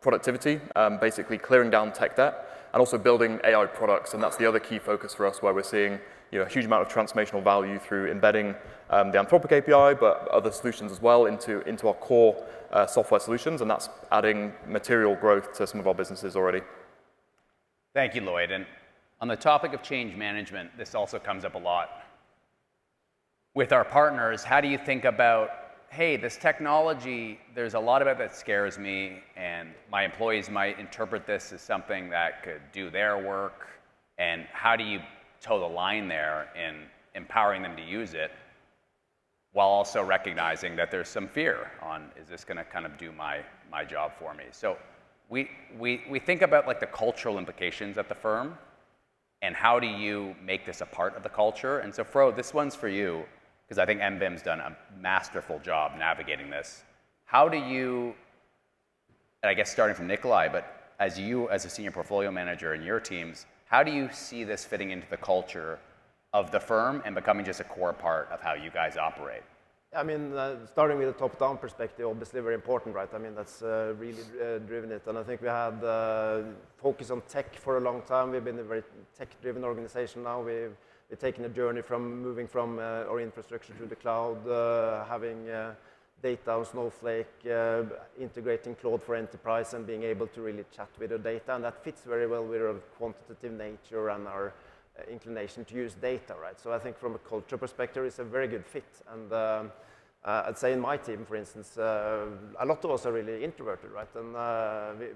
productivity, basically clearing down tech debt, and also building AI products. And that's the other key focus for us, where we're seeing a huge amount of transformational value through embedding the Anthropic API, but other solutions as well into our core software solutions. And that's adding material growth to some of our businesses already. Thank you, Lloyd. And on the topic of change management, this also comes up a lot. With our partners, how do you think about hey, this technology, there's a lot about it that scares me, and my employees might interpret this as something that could do their work, and how do you toe the line there in empowering them to use it, while also recognizing that there's some fear on, is this going to kind of do my job for me? So we think about like the cultural implications at the firm, and how do you make this a part of the culture? And so Fro, this one's for you, because I think MBIM's done a masterful job navigating this. How do you, and I guess starting from Nikolai, but as you as a senior portfolio manager in your teams, how do you see this fitting into the culture of the firm and becoming just a core part of how you guys operate? I mean, starting with a top-down perspective, obviously very important, right? I mean, that's really driven it. And I think we had focus on tech for a long time. We've been a very tech-driven organization now. We've taken a journey from moving from our infrastructure to the cloud, having data on Snowflake, integrating Claude for enterprise, and being able to really chat with the data. And that fits very well with our quantitative nature and our inclination to use data, right? So I think from a culture perspective, it's a very good fit. And I'd say in my team, for instance, a lot of us are really introverted, right? And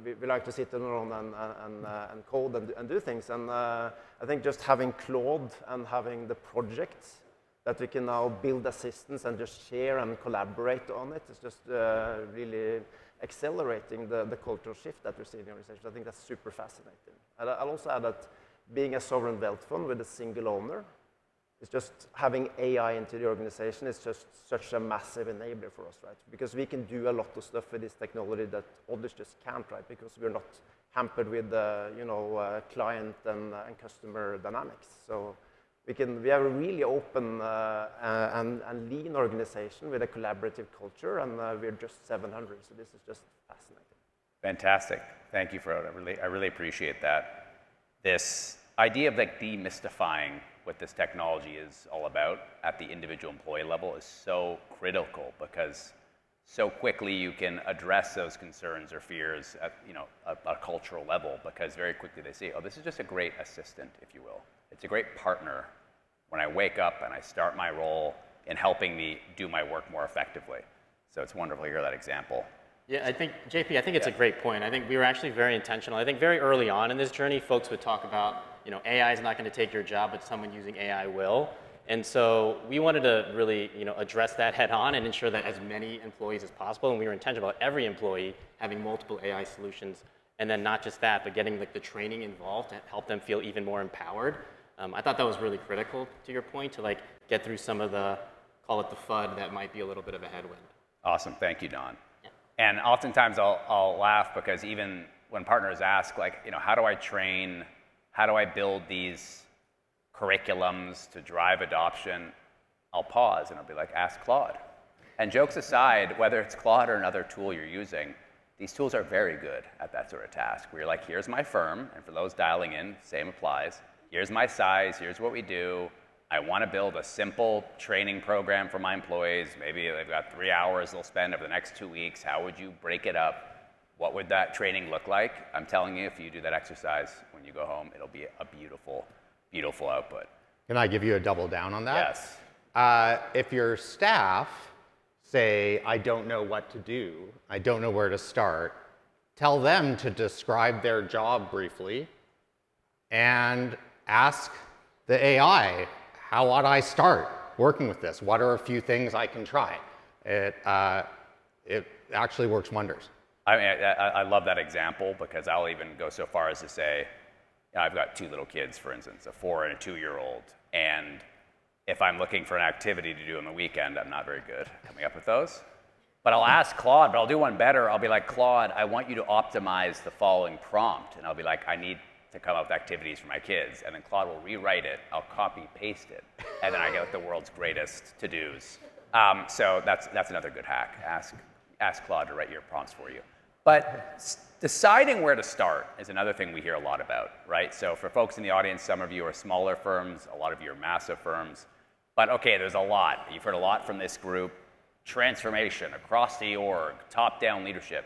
we like to sit around and code and do things. And I think just having Claude and having the projects that we can now build assistance and just share and collaborate on it is just really accelerating the cultural shift that we're seeing in the organization. I think that's super fascinating. And I'll also add that being a sovereign wealth fund with a single owner, is just having AI into the organization is just such a massive enabler for us, right? Because we can do a lot of stuff with this technology that others just can't, right? Because we're not hampered with, client and customer dynamics. So we have a really open and lean organization with a collaborative culture, and we're just 700. So this is just fascinating. Fantastic. Thank you, Frode. I really appreciate that. This idea of like demystifying what this technology is all about at the individual employee level is so critical, because so quickly you can address those concerns or fears at a cultural level, because very quickly they say, oh, this is just a great assistant, if you will. It's a great partner when I wake up and I start my role in helping me do my work more effectively. So it's wonderful to hear that example. Yeah, I think, JP, I think it's a great point. I think we were actually very intentional. I think very early on in this journey, folks would talk about, AI is not going to take your job, but someone using AI will. And so we wanted to really, address that head on and ensure that as many employees as possible, and we were intentional about every employee having multiple AI solutions. And then not just that, but getting the training involved to help them feel even more empowered. I thought that was really critical, to your point, to get through some of the, call it the FUD, that might be a little bit of a headwind. Awesome, thank you, Don. Yeah. And oftentimes I'll laugh, because even when partners ask, how do I train, how do I build these curriculums to drive adoption, I'll pause and I'll be like, ask Claude. And jokes aside, whether it's Claude or another tool you're using, these tools are very good at that sort of task, where you're like, here's my firm, and for those dialing in, same applies. Here's my size, here's what we do. I want to build a simple training program for my employees. Maybe they've got 3 hours they'll spend over the next 2 weeks. How would you break it up? What would that training look like? I'm telling you, if you do that exercise when you go home, it'll be a beautiful, beautiful output. Can I give you a double down on that? Yes. If your staff say, I don't know what to do, I don't know where to start, tell them to describe their job briefly and ask the AI, how ought I start working with this? What are a few things I can try? It actually works wonders. I love that example, because I'll even go so far as to say, I've got 2 little kids, for instance, a 4 and a 2-year-old, and if I'm looking for an activity to do on the weekend, I'm not very good coming up with those. But I'll ask Claude, but I'll do one better. I'll be like, Claude, I want you to optimize the following prompt. And I'll be like, I need to come up with activities for my kids. And then Claude will rewrite it. I'll copy paste it. And then I get the world's greatest to-dos. So that's another good hack. Ask Claude to write your prompts for you. But deciding where to start is another thing we hear a lot about, right? So for folks in the audience, some of you are smaller firms, a lot of you are massive firms. But okay, there's a lot. You've heard a lot from this group. Transformation across the org, top-down leadership.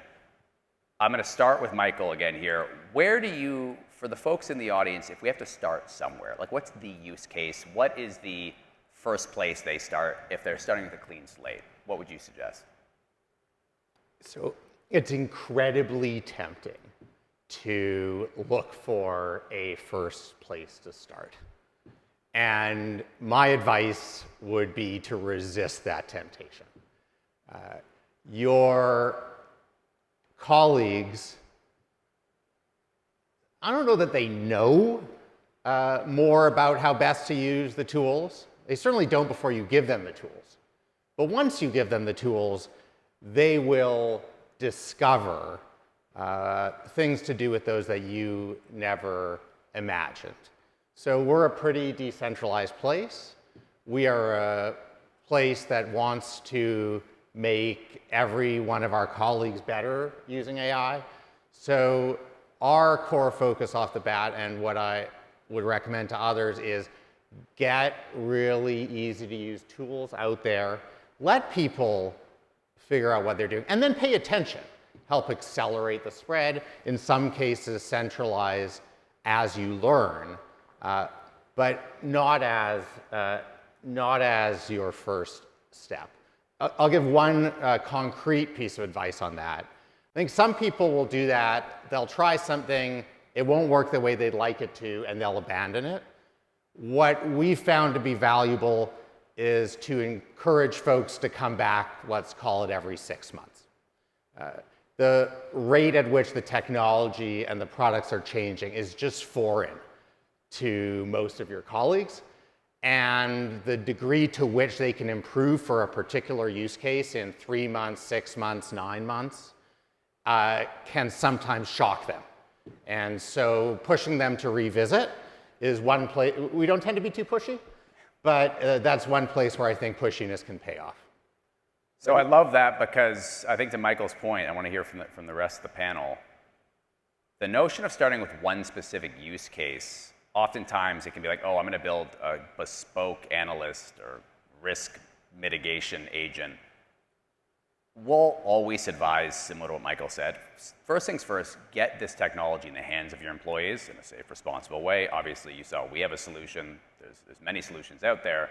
I'm going to start with Michael again here. Where do you, for the folks in the audience, if we have to start somewhere, what's the use case? What is the first place they start if they're starting with a clean slate? what would you suggest? So it's incredibly tempting to look for a first place to start. And my advice would be to resist that temptation. Your colleagues, I don't know that they know more about how best to use the tools. They certainly don't before you give them the tools. But once you give them the tools, they will discover things to do with those that you never imagined. So we're a pretty decentralized place. We are a place that wants to make every one of our colleagues better using AI. So our core focus off the bat, and what I would recommend to others, is get really easy to use tools out there. Let people figure out what they're doing, and then pay attention. Help accelerate the spread. In some cases, centralize as you learn, but not as your first step. I'll give one concrete piece of advice on that. I think some people will do that. They'll try something, it won't work the way they'd like it to, and they'll abandon it. What we found to be valuable is to encourage folks to come back, let's call it every 6 months. The rate at which the technology and the products are changing is just foreign to most of your colleagues. And the degree to which they can improve for a particular use case in 3 months, 6 months, 9 months can sometimes shock them. And so pushing them to revisit is one place. We don't tend to be too pushy, but that's one place where I think pushiness can pay off. So I love that, because I think to Michael's point, I want to hear from the rest of the panel. The notion of starting with one specific use case, oftentimes it can be like, oh, I'm going to build a bespoke analyst or risk mitigation agent. We'll always advise, similar to what Michael said, first things first, get this technology in the hands of your employees in a safe, responsible way. Obviously, you saw we have a solution. There's many solutions out there.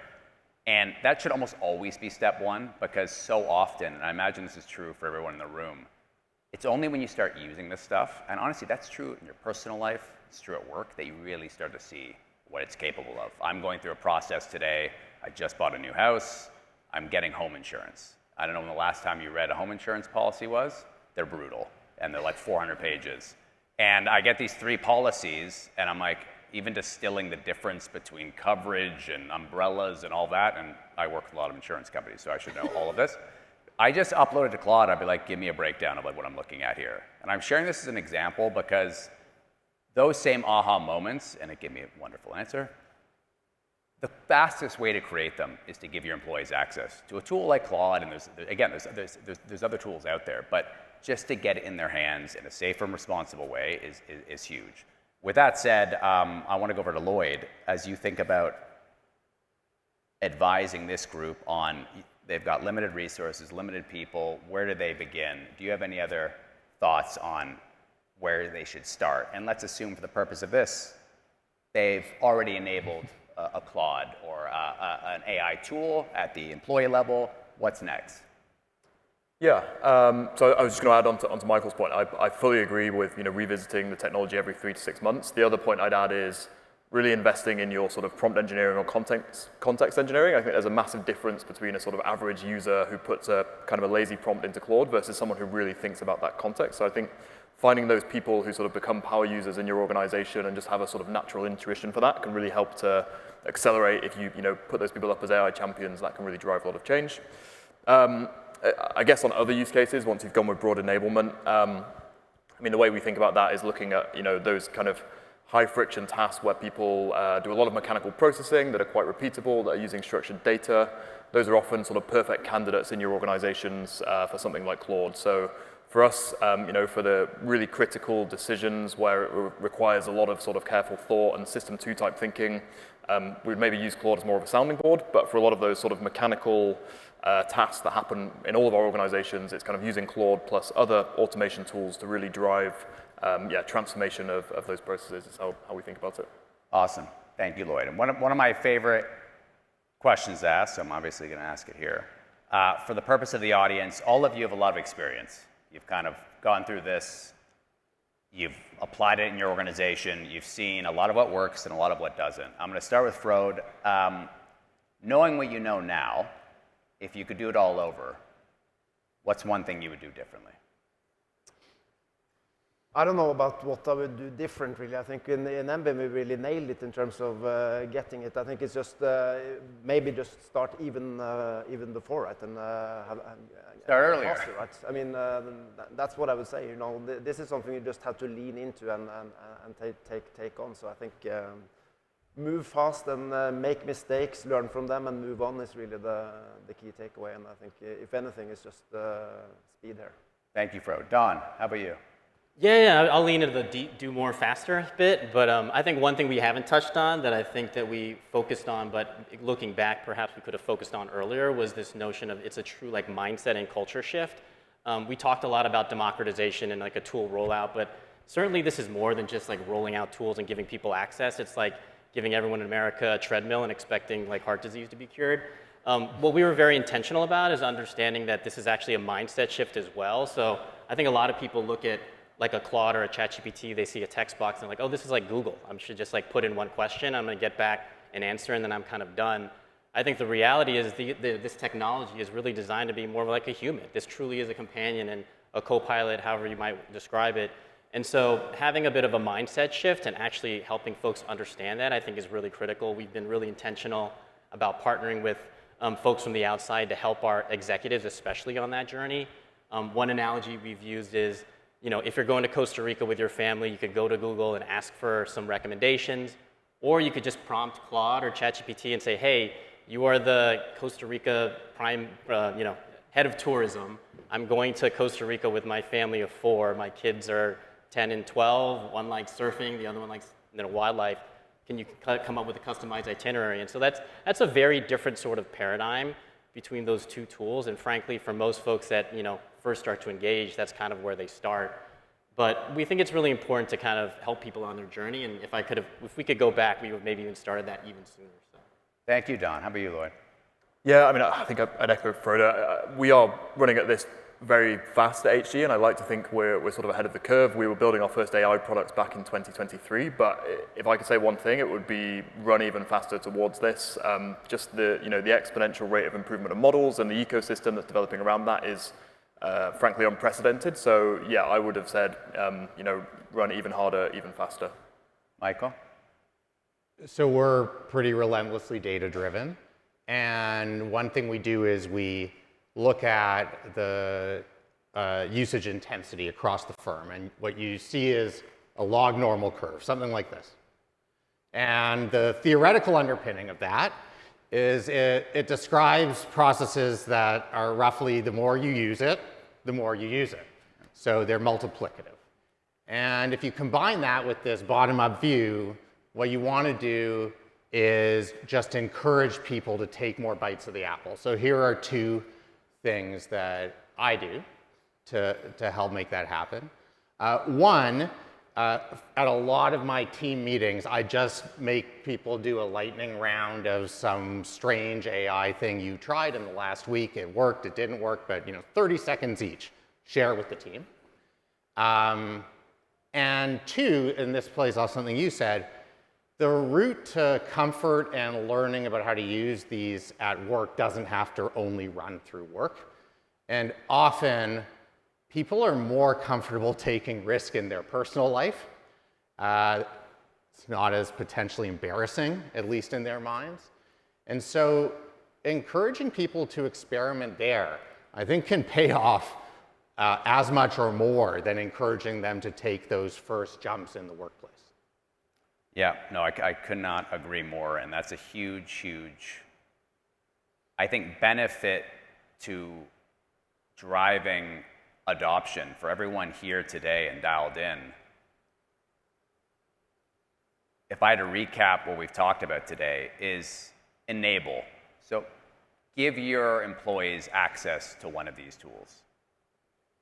And that should almost always be step one, because so often, and I imagine this is true for everyone in the room, it's only when you start using this stuff, and honestly, that's true in your personal life, it's true at work, that you really start to see what it's capable of. I'm going through a process today. I just bought a new house. I'm getting home insurance. I don't know when the last time you read a home insurance policy was. They're brutal, and they're like 400 pages. And I get these 3 policies, and I'm like, even distilling the difference between coverage and umbrellas and all that, and I work with a lot of insurance companies, so I should know all of this. I just uploaded to Claude. I'd be like, give me a breakdown of like what I'm looking at here. And I'm sharing this as an example because those same aha moments, and it gave me a wonderful answer, the fastest way to create them is to give your employees access to a tool like Claude, and there's other tools out there, but just to get it in their hands in a safe and responsible way is huge. With that said, I want to go over to Lloyd. As you think about advising this group on, they've got limited resources, limited people, where do they begin? Do you have any other thoughts on where they should start? And let's assume for the purpose of this, they've already enabled a Claude or an AI tool at the employee level. What's next? Yeah, so I was just going to add onto Michael's point. I fully agree with revisiting the technology every 3 to 6 months. The other point I'd add is really investing in your sort of prompt engineering or context engineering. I think there's a massive difference between a sort of average user who puts a kind of a lazy prompt into Claude versus someone who really thinks about that context. So I think finding those people who sort of become power users in your organization and just have a sort of natural intuition for that can really help to accelerate. If you put those people up as AI champions, that can really drive a lot of change. I guess on other use cases, once you've gone with broad enablement, I mean, the way we think about that is looking at those kind of high friction tasks where people do a lot of mechanical processing that are quite repeatable, that are using structured data. Those are often sort of perfect candidates in your organizations for something like Claude. So for us, for the really critical decisions where it requires a lot of sort of careful thought and system 2 type thinking, we'd maybe use Claude as more of a sounding board. But for a lot of those sort of mechanical tasks that happen in all of our organizations, it's kind of using Claude plus other automation tools to really drive transformation of those processes is how we think about it. Awesome. Thank you, Lloyd. And one of my favorite questions to ask, so I'm obviously going to ask it here. For the purpose of the audience, all of you have a lot of experience. You've kind of gone through this. You've applied it in your organization. You've seen a lot of what works and a lot of what doesn't. I'm going to start with Frode. Knowing what you know now, if you could do it all over, what's one thing you would do differently? I don't know about what I would do different, really. I think in MBIM we really nailed it in terms of getting it. I think it's just maybe just start even before, right? And start earlier. Faster, right? I mean, that's what I would say. You know, this is something you just have to lean into and take on. So I think move fast and make mistakes, learn from them, and move on is really the key takeaway. And I think if anything, it's just speed here. Thank you, Frode. Don, how about you? Yeah, I'll lean into the do more faster bit, but I think one thing we haven't touched on that I think that we focused on, but looking back, perhaps we could have focused on earlier, was this notion of it's a true like mindset and culture shift. We talked a lot about democratization and like a tool rollout, but certainly this is more than just like rolling out tools and giving people access. It's like giving everyone in America a treadmill and expecting like heart disease to be cured. What we were very intentional about is understanding that this is actually a mindset shift as well. So I think a lot of people look at like a Claude or a ChatGPT, they see a text box and like, oh, this is like Google. I should just like put in one question, I'm gonna get back an answer, and then I'm kind of done. I think the reality is this technology is really designed to be more like a human. This truly is a companion and a co-pilot, however you might describe it. And so having a bit of a mindset shift and actually helping folks understand that, I think is really critical. We've been really intentional about partnering with folks from the outside to help our executives, especially on that journey. One analogy we've used is, you know, if you're going to Costa Rica with your family, you could go to Google and ask for some recommendations, or you could just prompt Claude or ChatGPT and say, hey, you are the Costa Rica prime, head of tourism. I'm going to Costa Rica with my family of 4. My kids are 10 and 12. One likes surfing, the other one likes wildlife. Can you come up with a customized itinerary? And so that's a very different sort of paradigm between those two tools. And frankly, for most folks that first start to engage, that's kind of where they start. But we think it's really important to kind of help people on their journey. And if we could go back, we would maybe even started that even sooner. So. Thank you, Don. How about you, Lloyd? Yeah, I mean, I think I'd echo Frode. We are running at this very fast at HG, and I like to think we're sort of ahead of the curve. We were building our first AI products back in 2023, but if I could say one thing, it would be run even faster towards this. Just the exponential rate of improvement of models and the ecosystem that's developing around that is frankly unprecedented. So yeah, I would have said run even harder, even faster. Michael? So we're pretty relentlessly data driven, and one thing we do is we look at the usage intensity across the firm, and what you see is a log normal curve, something like this. And the theoretical underpinning of that is it describes processes that are roughly the more you use it, the more you use it. So they're multiplicative. And if you combine that with this bottom-up view, what you want to do is just encourage people to take more bites of the apple. So here are 2 things that I do to help make that happen. One, at a lot of my team meetings, I just make people do a lightning round of some strange AI thing you tried in the last week. It worked, it didn't work, but 30 seconds each. Share with the team. And 2, and this plays off something you said, the route to comfort and learning about how to use these at work doesn't have to only run through work. And often, people are more comfortable taking risk in their personal life. It's not as potentially embarrassing, at least in their minds. And so encouraging people to experiment there, I think, can pay off as much or more than encouraging them to take those first jumps in the workplace. Yeah, no, I could not agree more, and that's a huge, I think, benefit to driving adoption for everyone here today and dialed in. If I had to recap what we've talked about today, is enable. So give your employees access to one of these tools.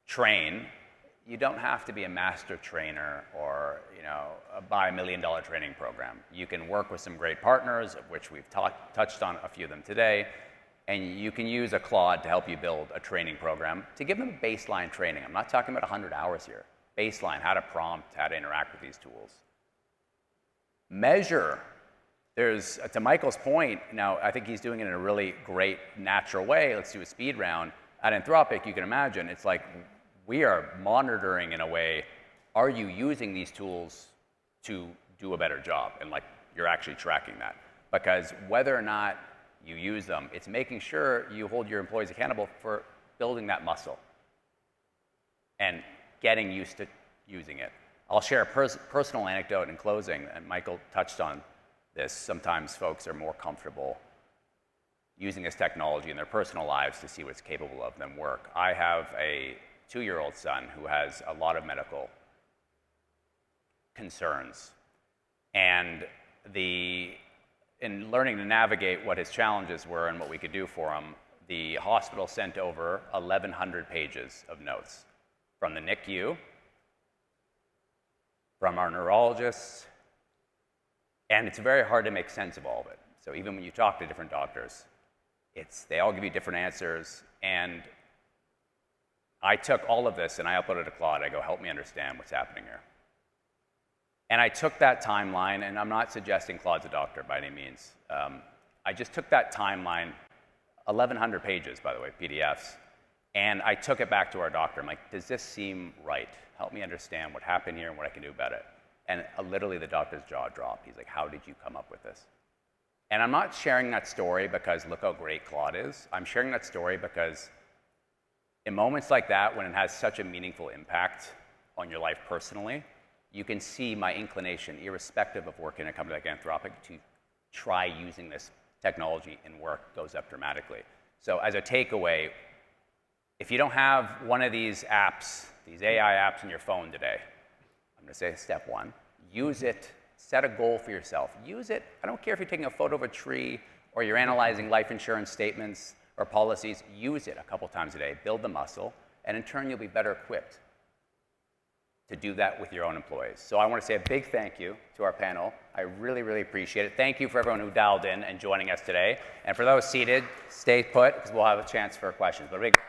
Train. You don't have to be a master trainer or buy $1 million training program. You can work with some great partners, of which we've touched on a few of them today, And you can use a Claude to help you build a training program to give them baseline training. I'm not talking about 100 hours here. Baseline, how to prompt, how to interact with these tools. Measure. There's, to Michael's point, now I think he's doing it in a really great, natural way. Let's do a speed round. At Anthropic, you can imagine, it's like we are monitoring in a way, are you using these tools to do a better job? And like you're actually tracking that. Because whether or not you use them, it's making sure you hold your employees accountable for building that muscle and getting used to using it. I'll share a personal anecdote in closing, and Michael touched on this. Sometimes folks are more comfortable using this technology in their personal lives to see what's capable of them work. I have a 2-year-old son who has a lot of medical concerns. And in learning to navigate what his challenges were and what we could do for him, the hospital sent over 1,100 pages of notes from the NICU, from our neurologists, and it's very hard to make sense of all of it. So even when you talk to different doctors, they all give you different answers, and I took all of this and I uploaded it to Claude. I go, help me understand what's happening here. And I took that timeline, and I'm not suggesting Claude's a doctor by any means. I just took that timeline, 1,100 pages, by the way, PDFs, and I took it back to our doctor. I'm like, does this seem right? Help me understand what happened here and what I can do about it. And literally the doctor's jaw dropped. He's like, how did you come up with this? And I'm not sharing that story because look how great Claude is. I'm sharing that story because in moments like that, when it has such a meaningful impact on your life personally, you can see my inclination, irrespective of working in a company like Anthropic, to try using this technology in work goes up dramatically. So as a takeaway, if you don't have one of these apps, these AI apps on your phone today, I'm going to say step 1, use it, set a goal for yourself. Use it. I don't care if you're taking a photo of a tree or you're analyzing life insurance statements or policies. Use it a couple times a day. Build the muscle, and in turn, you'll be better equipped to do that with your own employees. So I want to say a big thank you to our panel. I really, really appreciate it. Thank you for everyone who dialed in and joining us today. And for those seated, stay put, because we'll have a chance for questions. But a big